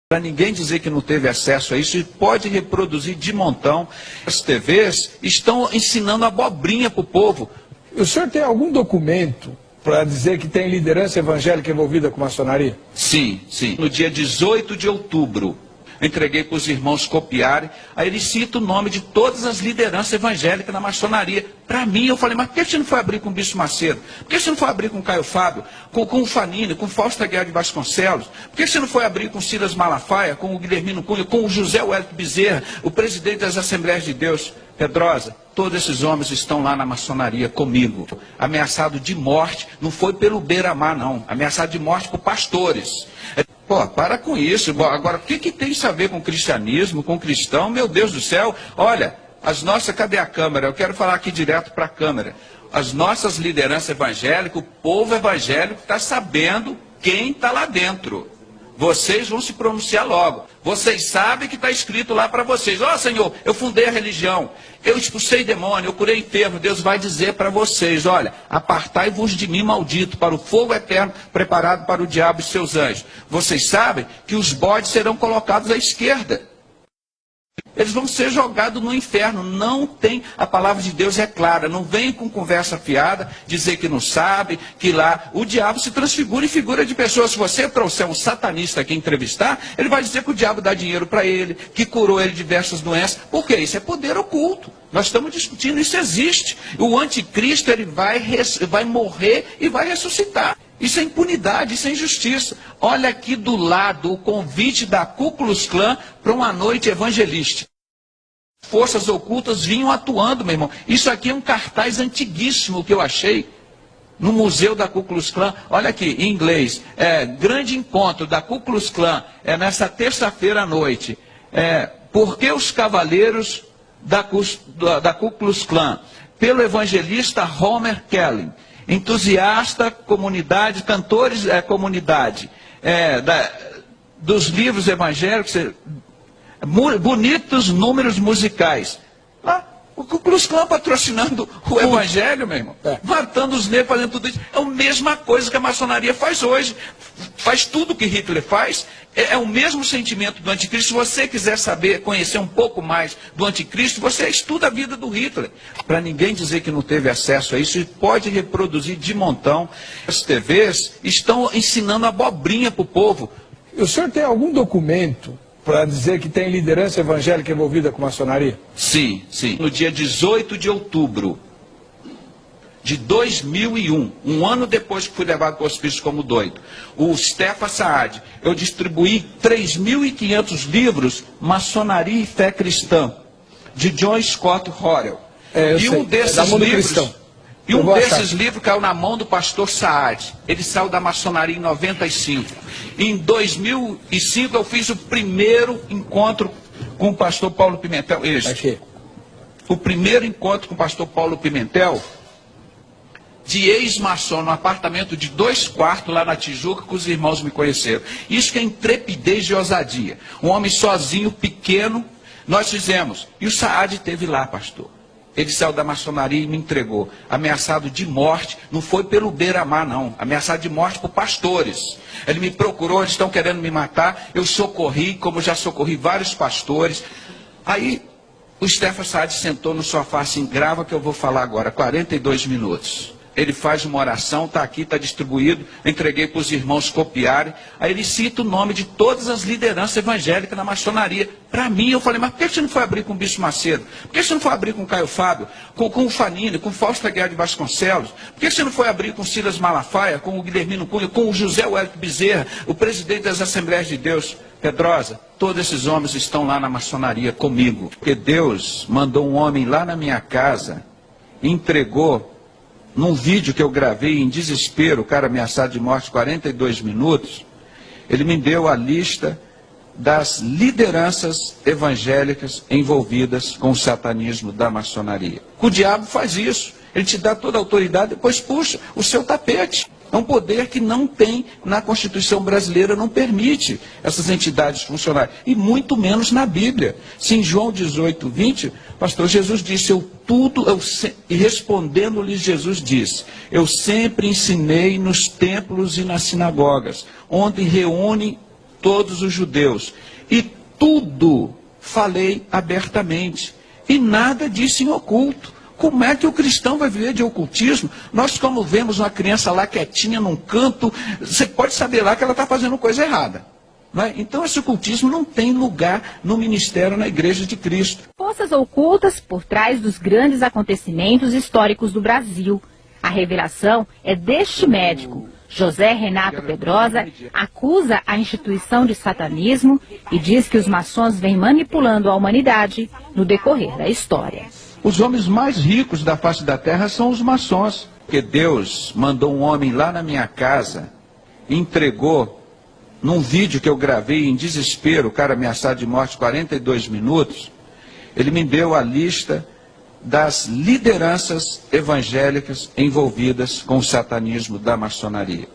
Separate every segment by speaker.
Speaker 1: Para ninguém dizer que não teve acesso a isso, e pode reproduzir de montão. As TVs estão ensinando abobrinha para o povo.
Speaker 2: O senhor tem algum documento para dizer que tem liderança evangélica envolvida com maçonaria?
Speaker 1: Sim, sim. No dia 18 de outubro, entreguei para os irmãos copiarem. Aí ele cita o nome de todas as lideranças evangélicas na maçonaria. Para mim, eu falei, mas por que você não foi abrir com o Bispo Macedo? Por que você não foi abrir com o Caio Fábio? Com o Fanini, com o Fausto Aguiar de Vasconcelos? Por que você não foi abrir com o Silas Malafaia, com o Guilhermino Cunha, com o José Wellington Bezerra, o presidente das Assembleias de Deus? Pedrosa, todos esses homens estão lá na maçonaria comigo. Ameaçado de morte, não foi pelo beira-mar, não. Ameaçado de morte por pastores. Pô, para com isso. Agora, o que tem isso a ver com cristianismo, com cristão? Meu Deus do céu. Olha, cadê a câmera? Eu quero falar aqui direto para a câmera. As nossas lideranças evangélicas, o povo evangélico está sabendo quem está lá dentro. Vocês vão se pronunciar logo. Vocês sabem que está escrito lá para vocês. Ó, Senhor, eu fundei a religião, eu expulsei demônio, eu curei enfermo. Deus vai dizer para vocês, olha, apartai-vos de mim, maldito, para o fogo eterno preparado para o diabo e seus anjos. Vocês sabem que os bodes serão colocados à esquerda. Eles vão ser jogados no inferno. Não tem, a palavra de Deus é clara. Não vem com conversa fiada, dizer que não sabe, que lá o diabo se transfigura em figura de pessoas. Se você trouxer um satanista aqui entrevistar, ele vai dizer que o diabo dá dinheiro para ele, que curou ele de diversas doenças. Por quê? Isso é poder oculto. Nós estamos discutindo, isso existe. O anticristo, ele vai morrer e vai ressuscitar. Isso é impunidade, isso é injustiça. Olha aqui do lado o convite da Ku Klux Klan para uma noite evangelística. Forças ocultas vinham atuando, meu irmão. Isso aqui é um cartaz antiguíssimo que eu achei no museu da Ku Klux Klan. Olha aqui, em inglês. Grande encontro da Ku Klux Klan. Nessa terça-feira à noite. Por que os cavaleiros da Ku Klux Klan? Pelo evangelista Homer Kelly. Entusiasta, comunidade, cantores, comunidade, dos livros evangélicos, bonitos números musicais. O Ku Klux Klan patrocinando o evangelho, meu irmão, matando os negros, fazendo tudo isso. É a mesma coisa que a maçonaria faz hoje. Faz tudo o que Hitler faz. É o mesmo sentimento do anticristo. Se você quiser saber, conhecer um pouco mais do anticristo, você estuda a vida do Hitler. Para ninguém dizer que não teve acesso a isso, e pode reproduzir de montão. As TVs estão ensinando abobrinha para o povo.
Speaker 2: O senhor tem algum documento para dizer que tem liderança evangélica envolvida com maçonaria?
Speaker 1: Sim, sim. No dia 18 de outubro de 2001, um ano depois que fui levado para o hospício como doido, o Stefan Saad, eu distribuí 3.500 livros, Maçonaria e Fé Cristã, de John Scott Horrell. E um desses livros caiu na mão do pastor Saad. Ele saiu da maçonaria em 95. Em 2005 eu fiz o primeiro encontro com o pastor Paulo Pimentel. O primeiro encontro com o pastor Paulo Pimentel, de ex-maçom, no apartamento de 2 quartos lá na Tijuca, que os irmãos me conheceram. Isso que é intrepidez e ousadia. Um homem sozinho, pequeno, nós fizemos. E o Saad esteve lá, pastor. Ele saiu da maçonaria e me entregou. Ameaçado de morte, não foi pelo beira-mar, não. Ameaçado de morte por pastores. Ele me procurou, eles estão querendo me matar. Eu socorri, como já socorri vários pastores. Aí o Stefan Saad sentou no sofá assim, grava que eu vou falar agora, 42 minutos. Ele faz uma oração, está aqui, está distribuído, entreguei para os irmãos copiarem. Aí ele cita o nome de todas as lideranças evangélicas na maçonaria. Para mim, eu falei, mas por que você não foi abrir com o Bispo Macedo? Por que você não foi abrir com o Caio Fábio, com o Fanini, com o Fausto Aguiar de Vasconcelos? Por que você não foi abrir com o Silas Malafaia, com o Guilhermino Cunha, com o José Wellington Bezerra, o presidente das Assembleias de Deus? Pedrosa, todos esses homens estão lá na maçonaria comigo. Porque Deus mandou um homem lá na minha casa, entregou, num vídeo que eu gravei em desespero, o cara ameaçado de morte, 42 minutos, ele me deu a lista das lideranças evangélicas envolvidas com o satanismo da maçonaria. O diabo faz isso, ele te dá toda a autoridade, depois puxa o seu tapete. É um poder que não tem na Constituição brasileira, não permite essas entidades funcionarem. E muito menos na Bíblia. Se em João 18, 20, pastor Jesus disse, e respondendo-lhes Jesus disse, eu sempre ensinei nos templos e nas sinagogas, onde reúnem todos os judeus. E tudo falei abertamente. E nada disse em oculto. Como é que o cristão vai viver de ocultismo? Nós, como vemos uma criança lá quietinha num canto, você pode saber lá que ela está fazendo coisa errada. Não é? Então esse ocultismo não tem lugar no ministério, na igreja de Cristo.
Speaker 3: Forças ocultas por trás dos grandes acontecimentos históricos do Brasil. A revelação é deste médico. José Renato Pedrosa acusa a instituição de satanismo e diz que os maçons vêm manipulando a humanidade no decorrer da história.
Speaker 1: Os homens mais ricos da face da terra são os maçons. Porque Deus mandou um homem lá na minha casa, entregou, num vídeo que eu gravei em desespero, o cara ameaçado de morte, 42 minutos, ele me deu a lista das lideranças evangélicas envolvidas com o satanismo da maçonaria.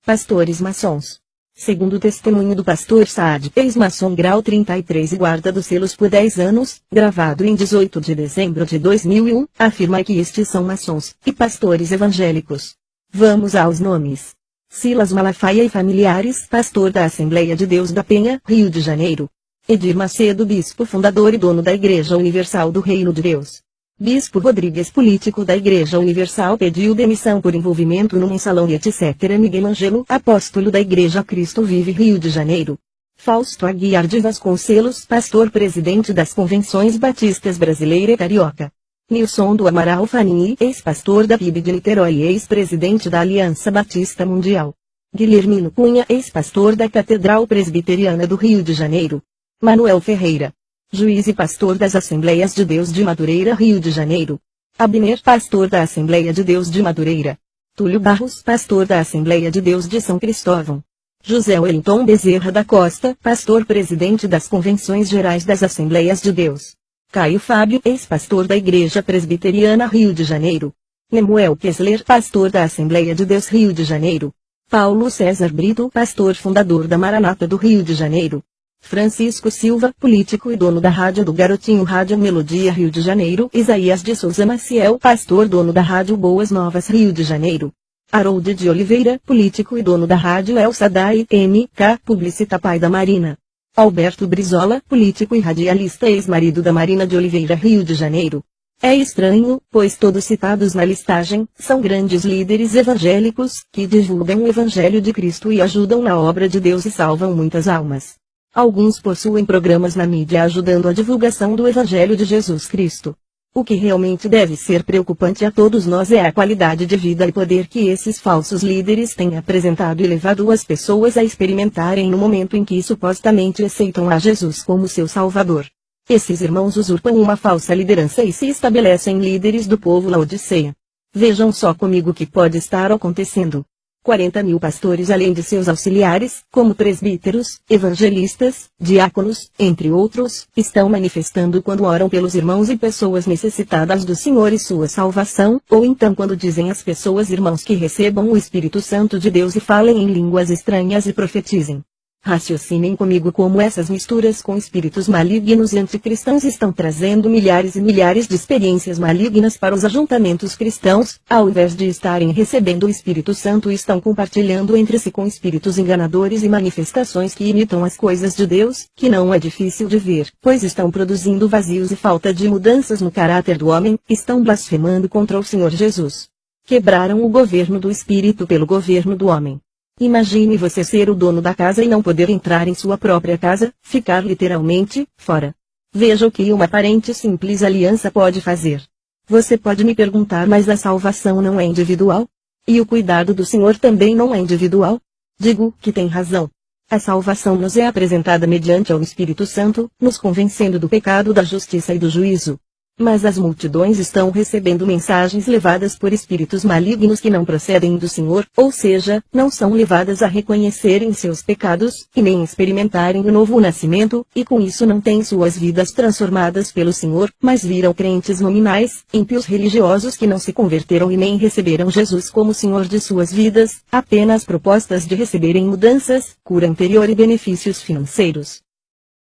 Speaker 4: Pastores maçons. Segundo o testemunho do pastor Saad, ex-maçom grau 33 e guarda dos selos por 10 anos, gravado em 18 de dezembro de 2001, afirma que estes são maçons e pastores evangélicos. Vamos aos nomes. Silas Malafaia e familiares, pastor da Assembleia de Deus da Penha, Rio de Janeiro. Edir Macedo, bispo fundador e dono da Igreja Universal do Reino de Deus. Bispo Rodrigues, político da Igreja Universal, pediu demissão por envolvimento no mensalão e etc. Miguel Ângelo, apóstolo da Igreja Cristo Vive, Rio de Janeiro. Fausto Aguiar de Vasconcelos, pastor presidente das Convenções Batistas Brasileira e Carioca. Nilson do Amaral Fanini, ex-pastor da PIB de Niterói e ex-presidente da Aliança Batista Mundial. Guilhermino Cunha, ex-pastor da Catedral Presbiteriana do Rio de Janeiro. Manuel Ferreira, juiz e pastor das Assembleias de Deus de Madureira, Rio de Janeiro. Abner, pastor da Assembleia de Deus de Madureira. Túlio Barros, pastor da Assembleia de Deus de São Cristóvão. José Wellington Bezerra da Costa, pastor presidente das Convenções Gerais das Assembleias de Deus. Caio Fábio, ex-pastor da Igreja Presbiteriana, Rio de Janeiro. Nemuel Kessler, pastor da Assembleia de Deus, Rio de Janeiro. Paulo César Brito, pastor fundador da Maranata do Rio de Janeiro. Francisco Silva, político e dono da Rádio do Garotinho Rádio Melodia, Rio de Janeiro. Isaías de Souza Maciel, pastor, dono da Rádio Boas Novas, Rio de Janeiro. Harold de Oliveira, político e dono da Rádio El Sadai, MK, publicita pai da Marina. Alberto Brizola, político e radialista, ex-marido da Marina de Oliveira, Rio de Janeiro. É estranho, pois todos citados na listagem, são grandes líderes evangélicos, que divulgam o Evangelho de Cristo e ajudam na obra de Deus e salvam muitas almas. Alguns possuem programas na mídia ajudando a divulgação do Evangelho de Jesus Cristo. O que realmente deve ser preocupante a todos nós é a qualidade de vida e poder que esses falsos líderes têm apresentado e levado as pessoas a experimentarem no momento em que supostamente aceitam a Jesus como seu Salvador. Esses irmãos usurpam uma falsa liderança e se estabelecem líderes do povo Laodiceia. Vejam só comigo o que pode estar acontecendo. 40.000 pastores além de seus auxiliares, como presbíteros, evangelistas, diáconos, entre outros, estão manifestando quando oram pelos irmãos e pessoas necessitadas do Senhor e sua salvação, ou então quando dizem às pessoas irmãos que recebam o Espírito Santo de Deus e falem em línguas estranhas e profetizem. Raciocinem comigo como essas misturas com espíritos malignos e anticristãos estão trazendo milhares e milhares de experiências malignas para os ajuntamentos cristãos, ao invés de estarem recebendo o Espírito Santo estão compartilhando entre si com espíritos enganadores e manifestações que imitam as coisas de Deus, que não é difícil de ver, pois estão produzindo vazios e falta de mudanças no caráter do homem, estão blasfemando contra o Senhor Jesus. Quebraram o governo do Espírito pelo governo do homem. Imagine você ser o dono da casa e não poder entrar em sua própria casa, ficar literalmente fora. Veja o que uma aparente simples aliança pode fazer. Você pode me perguntar, mas a salvação não é individual? E o cuidado do Senhor também não é individual? Digo que tem razão. A salvação nos é apresentada mediante ao Espírito Santo, nos convencendo do pecado, da justiça e do juízo. Mas as multidões estão recebendo mensagens levadas por espíritos malignos que não procedem do Senhor, ou seja, não são levadas a reconhecerem seus pecados, e nem experimentarem o novo nascimento, e com isso não têm suas vidas transformadas pelo Senhor, mas viram crentes nominais, ímpios religiosos que não se converteram e nem receberam Jesus como Senhor de suas vidas, apenas propostas de receberem mudanças, cura interior e benefícios financeiros.